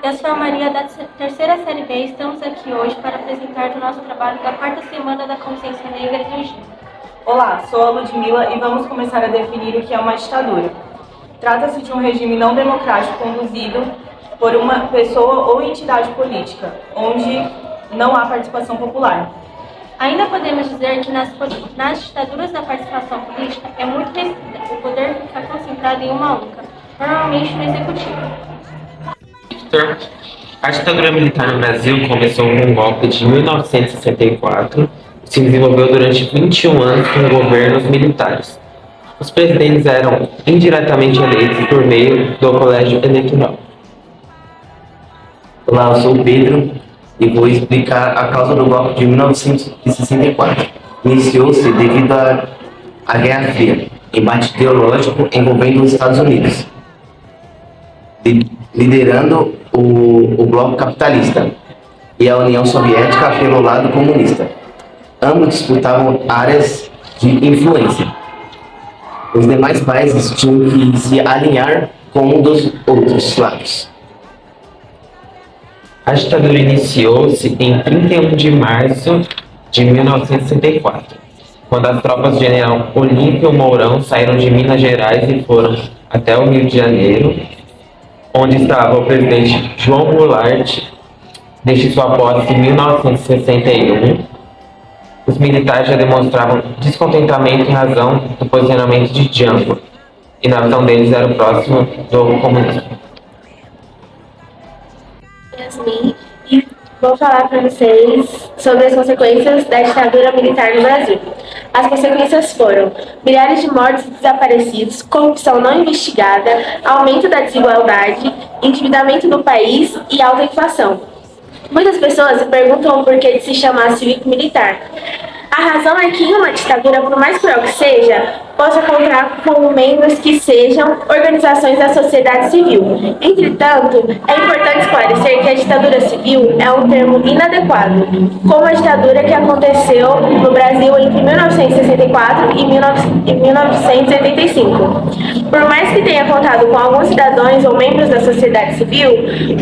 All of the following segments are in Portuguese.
Eu sou a Maria da terceira série B e estamos aqui hoje para apresentar o nosso trabalho da quarta semana da Consciência Negra de Egito. Olá, sou a Ludmila e vamos começar a definir o que é uma ditadura. Trata-se de um regime não democrático conduzido por uma pessoa ou entidade política, onde não há participação popular. Ainda podemos dizer que nas ditaduras da participação política é muito restrita, o poder fica concentrado em uma única, normalmente no executivo. A ditadura militar no Brasil começou com um golpe de 1964 e se desenvolveu durante 21 anos com governos militares. Os presidentes eram indiretamente eleitos por meio do colégio eleitoral. Olá, eu sou o Pedro e vou explicar a causa do golpe de 1964. Iniciou-se devido à Guerra Fria, embate ideológico envolvendo os Estados Unidos, liderando o bloco capitalista e a União Soviética pelo lado comunista. Ambos disputavam áreas de influência. Os demais países tinham que se alinhar com um dos outros lados. A ditadura iniciou-se em 31 de março de 1964, quando as tropas do general Olímpio Mourão saíram de Minas Gerais e foram até o Rio de Janeiro, onde estava o presidente João Goulart, desde sua posse em 1961. Os militares já demonstravam descontentamento em razão do posicionamento de Jango, e na visão deles era o próximo do comunismo. Yasmin, e vou falar para vocês sobre as consequências da ditadura militar no Brasil. As consequências foram milhares de mortos e desaparecidos, corrupção não investigada, aumento da desigualdade, endividamento do país e alta inflação. Muitas pessoas se perguntam o porquê de se chamar cívico-militar. A razão é que em uma ditadura, por mais cruel que seja, possa contar com membros que sejam organizações da sociedade civil. Entretanto, é importante esclarecer que a ditadura civil é um termo inadequado, como a ditadura que aconteceu no Brasil entre 1964 e 1985. Por mais que tenha contado com alguns cidadãos ou membros da sociedade civil,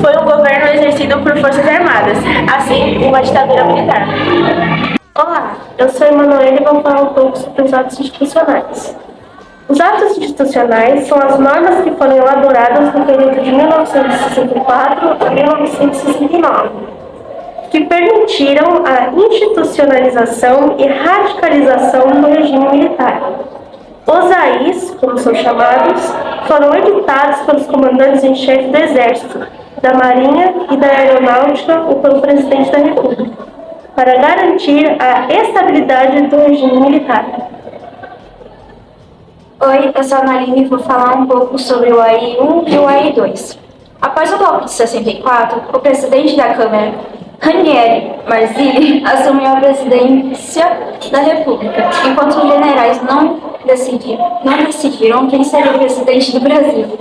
foi um governo exercido por forças armadas, assim, uma ditadura militar. Olá, eu sou Emanuele e vou falar um pouco sobre os atos institucionais. Os atos institucionais são as normas que foram elaboradas no período de 1964 a 1969, que permitiram a institucionalização e radicalização do regime militar. Os AIs, como são chamados, foram editados pelos comandantes em chefe do Exército, da Marinha e da Aeronáutica ou pelo Presidente da República, para garantir a estabilidade do regime militar. Oi, eu sou a Naline e vou falar um pouco sobre o AI-1 e o AI-2. Após o golpe de 64, o presidente da Câmara, Ranieri Marzilli, assumiu a presidência da República, enquanto os generais não decidiram quem seria o presidente do Brasil.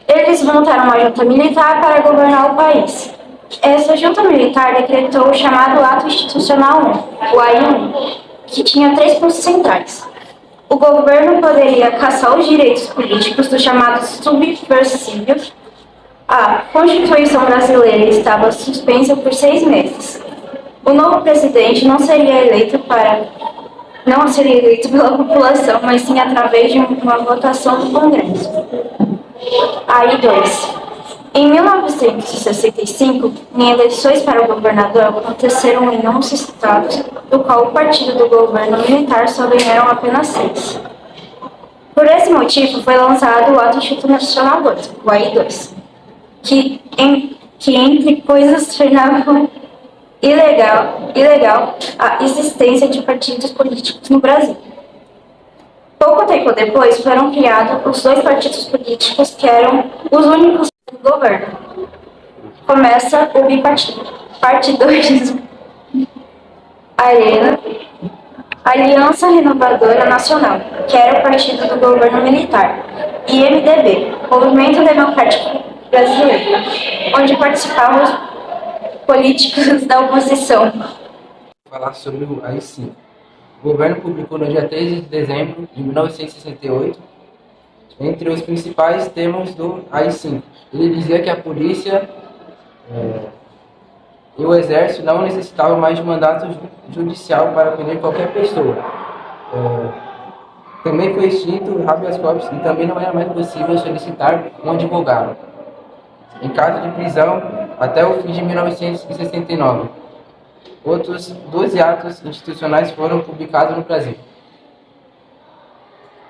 Eles montaram uma junta militar para governar o país. Essa junta militar decretou o chamado Ato Institucional 1, o AI-1, que tinha 3 pontos centrais. O governo poderia cassar os direitos políticos dos chamados subversivos. A Constituição brasileira estava suspensa por 6 meses. O novo presidente não seria eleito pela população, mas sim através de uma votação do Congresso. AI-2. Em 1965, em eleições para o governador aconteceram em 11 estados, do qual o partido do governo militar só ganharam apenas 6. Por esse motivo, foi lançado o Ato Institucional 2, o AI-2, que entre coisas tornavam ilegal a existência de partidos políticos no Brasil. Pouco tempo depois, foram criados os 2 partidos políticos que eram os únicos do governo. Começa o bipartidorismo. Arena, Aliança Renovadora Nacional, que era o partido do governo militar, e MDB, Movimento Democrático Brasileiro, onde participavam os políticos da oposição. Vou falar sobre o AI-5. O governo publicou no dia 13 de dezembro de 1968 entre os principais temas do AI-5. Ele dizia que a polícia e o exército não necessitavam mais de mandato judicial para prender qualquer pessoa. Também foi extinto o habeas corpus e também não era mais possível solicitar um advogado, em caso de prisão, até o fim de 1969. Outros 12 atos institucionais foram publicados no Brasil.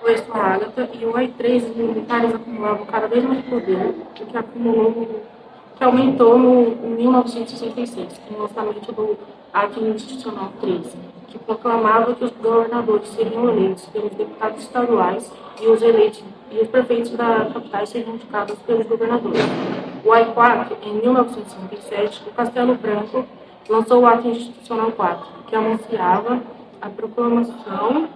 Oi, sou a Agatha, e o AI-3, os militares acumulavam cada vez mais poder, que aumentou em 1966, com o lançamento do Ato Institucional 13, que proclamava que os governadores seriam eleitos pelos deputados estaduais e os prefeitos da capital seriam indicados pelos governadores. O AI-4, em 1967, o Castelo Branco lançou o Ato Institucional 4, que anunciava a proclamação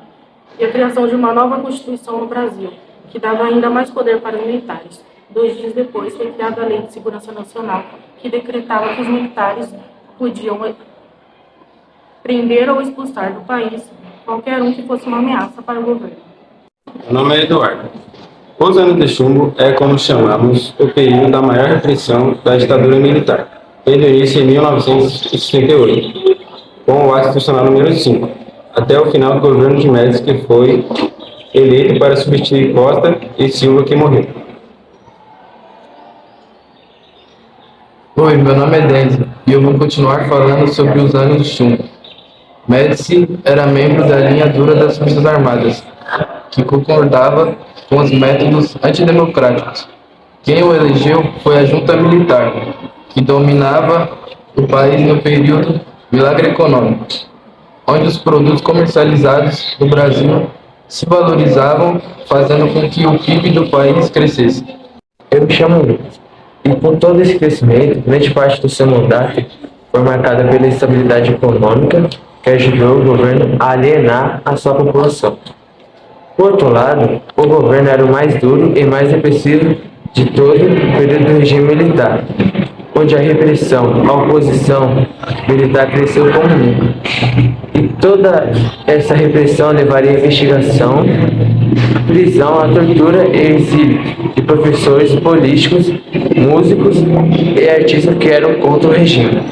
e a criação de uma nova Constituição no Brasil, que dava ainda mais poder para os militares. 2 dias depois foi criada a Lei de Segurança Nacional, que decretava que os militares podiam prender ou expulsar do país qualquer um que fosse uma ameaça para o governo. Meu nome é Eduardo. Os anos de chumbo é como chamamos o período da maior repressão da ditadura militar. Teve início em 1968, com o Ato Institucional número 5, até o final do governo de Médici, que foi eleito para substituir Costa e Silva, que morreu. Oi, meu nome é Denzel e eu vou continuar falando sobre os anos de chumbo. Médici era membro da linha dura das Forças Armadas, que concordava com os métodos antidemocráticos. Quem o elegeu foi a junta militar, que dominava o país no período milagre econômico, onde os produtos comercializados no Brasil se valorizavam, fazendo com que o PIB do país crescesse. Eu me chamo Lucas, e com todo esse crescimento, grande parte do seu mandato foi marcada pela estabilidade econômica que ajudou o governo a alienar a sua população. Por outro lado, o governo era o mais duro e mais repressivo de todo o período do regime militar, onde a repressão, a oposição militar cresceu como nunca. E toda essa repressão levaria à investigação, prisão, à tortura e exílio de professores, políticos, músicos e artistas que eram contra o regime.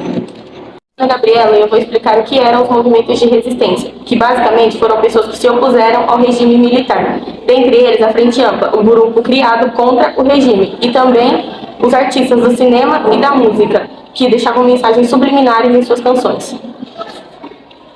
Ana Gabriela, eu vou explicar o que eram os movimentos de resistência, que basicamente foram pessoas que se opuseram ao regime militar. Dentre eles, a Frente Ampla, o grupo criado contra o regime, e também os artistas do cinema e da música, que deixavam mensagens subliminares em suas canções.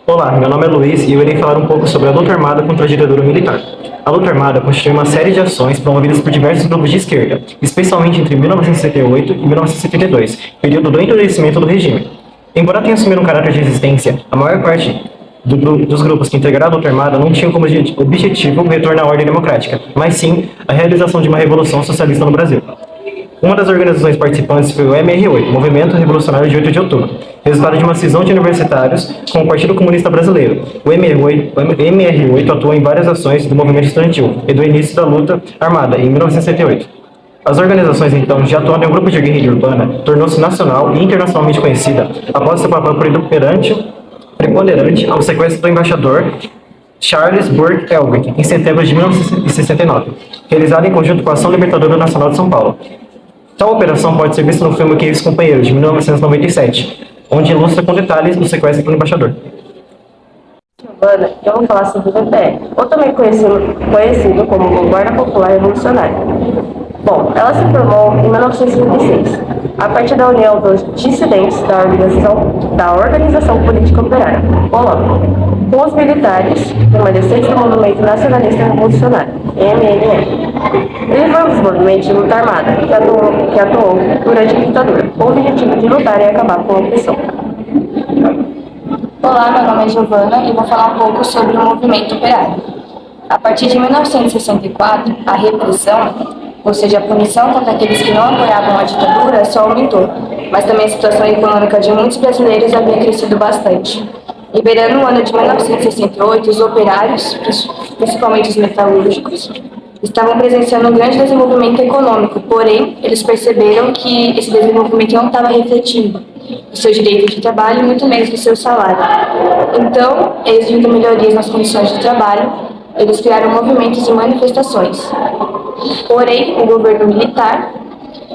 Olá, meu nome é Luiz e eu irei falar um pouco sobre a luta armada contra a ditadura militar. A luta armada constitui uma série de ações promovidas por diversos grupos de esquerda, especialmente entre 1968 e 1972, período do endurecimento do regime. Embora tenha assumido um caráter de resistência, a maior parte dos grupos que integraram a luta armada não tinham como objetivo o retorno à ordem democrática, mas sim a realização de uma revolução socialista no Brasil. Uma das organizações participantes foi o MR8, Movimento Revolucionário de 8 de Outubro, resultado de uma cisão de universitários com o Partido Comunista Brasileiro. O MR8 atuou em várias ações do movimento estudantil e do início da luta armada, em 1968. As organizações, então, já atuando em um grupo de guerrilha urbana, tornou-se nacional e internacionalmente conhecida após seu papel preponderante ao sequestro do embaixador Charles Burke Elbrick, em setembro de 1969, realizada em conjunto com a Ação Libertadora Nacional de São Paulo. Tal operação pode ser vista no filme Queridos Companheiros, de 1997, onde ilustra com detalhes o sequestro do embaixador. Giovana, eu vou falar sobre o VPR, ou também conhecido como Guarda Popular Revolucionária. Bom, ela se formou em 1956, a partir da união dos dissidentes da Organização Política Operária, OLAP, com os militares remanescentes do Movimento Nacionalista Revolucionário, MNR. Ele foi um dos movimentos de luta armada que atuou durante a ditadura, com o objetivo de lutar e acabar com a opressão. Olá, meu nome é Giovana e vou falar um pouco sobre o movimento operário. A partir de 1964, a repressão, ou seja, a punição contra aqueles que não apoiavam a ditadura, só aumentou, mas também a situação econômica de muitos brasileiros havia crescido bastante. Liberando o ano de 1968, os operários, principalmente os metalúrgicos, estavam presenciando um grande desenvolvimento econômico, porém, eles perceberam que esse desenvolvimento não estava refletindo os seus direitos de trabalho e muito menos no seu salário. Então, exigindo melhorias nas condições de trabalho, eles criaram movimentos e manifestações. Porém, o governo militar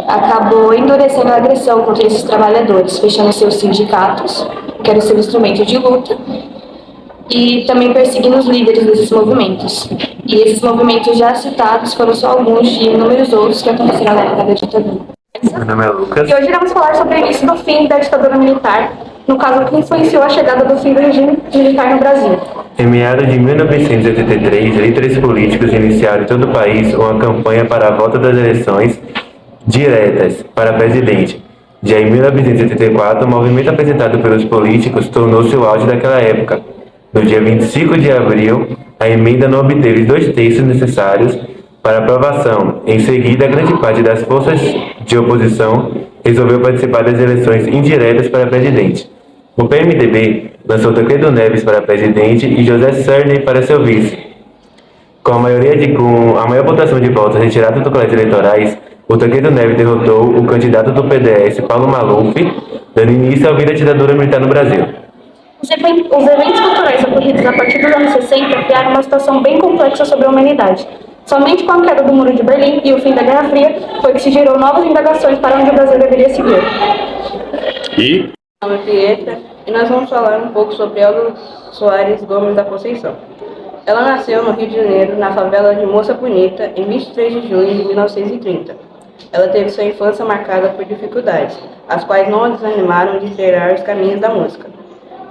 acabou endurecendo a agressão contra esses trabalhadores, fechando seus sindicatos, que eram seu instrumento de luta, e também perseguindo os líderes desses movimentos. E esses movimentos já citados foram só alguns de inúmeros outros que aconteceram na época da ditadura. Meu nome é Lucas. E hoje iremos falar sobre o início do fim da ditadura militar, no caso, o que influenciou a chegada do fim do regime militar no Brasil. Em meados de 1983, líderes políticos iniciaram em todo o país uma campanha para a volta das eleições diretas para presidente. Já em 1984, o movimento apresentado pelos políticos tornou-se o auge daquela época. No dia 25 de abril, a emenda não obteve 2/3 necessários para aprovação. Em seguida, grande parte das forças de oposição resolveu participar das eleições indiretas para presidente. O PMDB lançou Tancredo Neves para presidente e José Sarney para seu vice. Com a maior votação de votos retirada do colégio eleitorais, o Tancredo Neves derrotou o candidato do PDS, Paulo Maluf, dando início ao fim da ditadura militar no Brasil. Os eventos culturais ocorridos a partir dos anos 60 criaram uma situação bem complexa sobre a humanidade. Somente com a queda do Muro de Berlim e o fim da Guerra Fria foi que se gerou novas indagações para onde o Brasil deveria seguir. Meu nome é Pietra e nós vamos falar um pouco sobre Elza Soares Gomes da Conceição. Ela nasceu no Rio de Janeiro, na favela de Moça Bonita, em 23 de junho de 1930. Ela teve sua infância marcada por dificuldades, as quais não a desanimaram de trilhar os caminhos da música.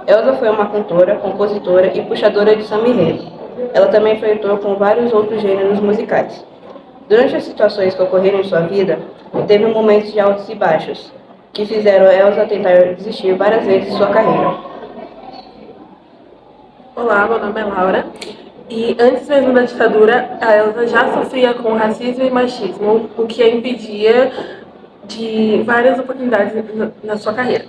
Elza foi uma cantora, compositora e puxadora de samba-enredo. Ela também flertou com vários outros gêneros musicais. Durante as situações que ocorreram em sua vida, teve momentos de altos e baixos, que fizeram Elza tentar desistir várias vezes de sua carreira. Olá, meu nome é Laura. E antes mesmo da ditadura, a Elza já sofria com racismo e machismo, o que a impedia de várias oportunidades na sua carreira.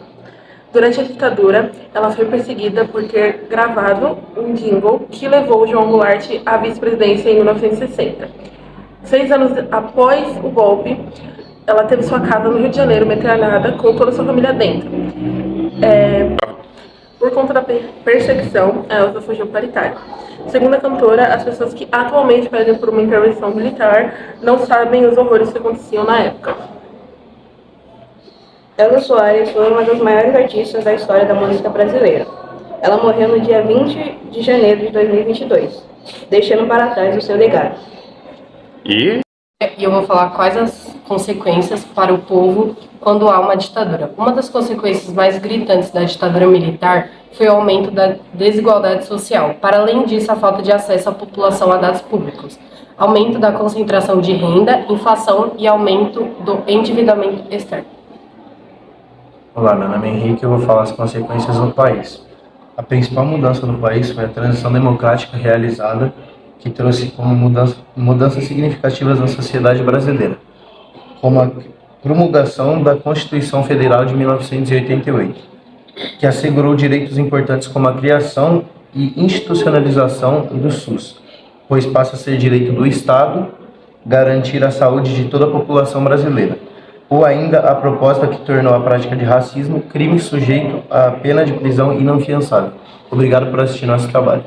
Durante a ditadura, ela foi perseguida por ter gravado um jingle que levou João Goulart à vice-presidência em 1960. 6 anos após o golpe, ela teve sua casa no Rio de Janeiro metralhada com toda a sua família dentro. Por conta da perseguição, a Elza fugiu para a Itália. Segundo a cantora, as pessoas que atualmente pedem por uma intervenção militar não sabem os horrores que aconteciam na época. Elza Soares foi uma das maiores artistas da história da música brasileira. Ela morreu no dia 20 de janeiro de 2022, deixando para trás o seu legado. E eu vou falar quais as consequências para o povo quando há uma ditadura. Uma das consequências mais gritantes da ditadura militar foi o aumento da desigualdade social. Para além disso, a falta de acesso à população a dados públicos, aumento da concentração de renda, inflação e aumento do endividamento externo. Olá, meu nome é Henrique e eu vou falar as consequências no país. A principal mudança no país foi a transição democrática realizada, que trouxe como mudanças significativas na sociedade brasileira, como a promulgação da Constituição Federal de 1988, que assegurou direitos importantes como a criação e institucionalização do SUS, pois passa a ser direito do Estado garantir a saúde de toda a população brasileira, ou ainda a proposta que tornou a prática de racismo crime sujeito a pena de prisão inafiançável. Obrigado por assistir nosso trabalho.